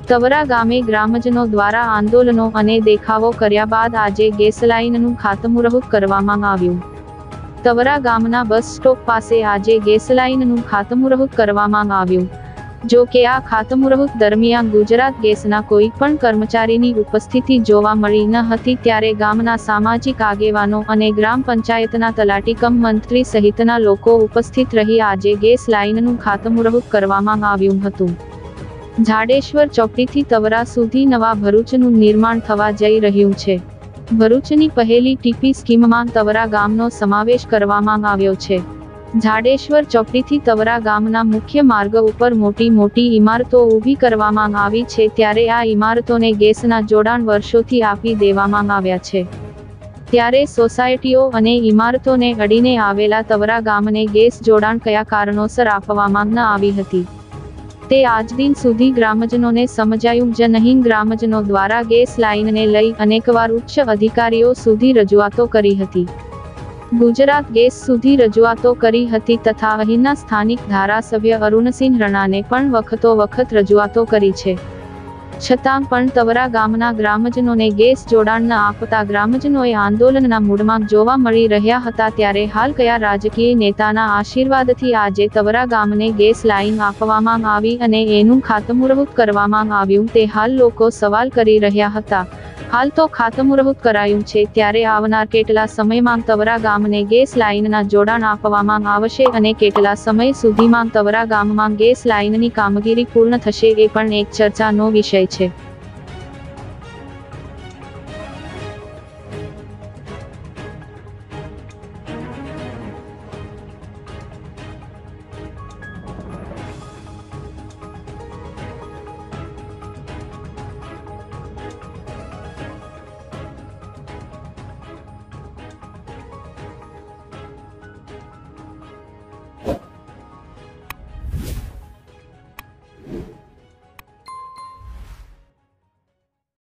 તવરા ગામે ગ્રામજનો દ્વારા આંદોલનો અને દેખાવો કર્યા બાદ આજે ગેસ લાઇનનું ખાતમુહૂર્ત કરવામાં આવ્યું. તવરા ગામના બસ સ્ટોપ પાસે આજે ગેસ લાઇનનું ખાતમુહૂર્ત કરવામાં આવ્યું. જો કે આ ખાતમુહૂર્ત દરમિયાન ગુજરાત ગેસના કોઈ પણ કર્મચારીની ઉપસ્થિતિ જોવા મળી ન હતી, ત્યારે ગામના સામાજિક આગેવાનો અને ગ્રામ પંચાયતના તલાટી કમ મંત્રી સહિતના લોકો ઉપસ્થિત રહી આજે ગેસ લાઇનનું ખાતમુહૂર્ત કરવામાં આવ્યું હતું. જાડેશ્વર ચોકડીથી તવરા સુધી નવા ભરૂચનું નિર્માણ થવા જઈ રહ્યું છે. ભરૂચની પહેલી ટીપી સ્કીમમાં તવરા ગામનો સમાવેશ કરવામાં આવ્યો છે. જાડેશ્વર ચોકડીથી તવરા ગામના મુખ્ય માર્ગ ઉપર મોટી મોટી ઇમારતો ઊભી કરવામાં આવી છે, ત્યારે આ ઇમારતોને ગેસના જોડાણ વર્ષોથી આપી દેવામાં આવ્યા છે. ત્યારે સોસાયટીઓ અને ઇમારતોને અડીને આવેલા તવરા ગામને ગેસ જોડાણ કયા કારણોસર આપવામાં ન આવી હતી તે આજ દિન સુધી ગ્રામજનોને સમજાયું જ નહીં. ગ્રામજનો દ્વારા ગેસ લાઇનને લઈ અનેકવાર ઉચ્ચ અધિકારીઓ સુધી રજૂઆતો કરી હતી. ગુજરાત ગેસ સુધી રજૂઆતો કરી હતી તથા અહીંના સ્થાનિક ધારાસભ્ય અરુણસિંહ રણાને પણ વખતો વખત રજૂઆતો કરી છે. છતાં પણ તવરા ગામના ગ્રામજનોને ગેસ જોડાણ ન આપતા ગ્રામજનોએ આંદોલનના મૂડમાં જોવા મળી રહ્યા હતા. ત્યારે હાલ કયા રાજકીય નેતાના આશીર્વાદથી આજે તવરા ગામને ગેસ લાઇન આપવામાં આવી અને એનું ખાતમુહૂર્ત કરવામાં આવ્યું તે હાલ લોકો સવાલ કરી રહ્યા હતા. હાલ તો ખાતમુહૂર્ત કરાયું છે, ત્યારે આવનાર કેટલા સમયમાં તવરા ગામને ગેસ લાઇનના જોડાણ આપવામાં આવશે અને કેટલા સમય સુધીમાં તવરા ગામમાં ગેસ લાઇનની કામગીરી પૂર્ણ થશે એ પણ એક ચર્ચાનો વિષય છે.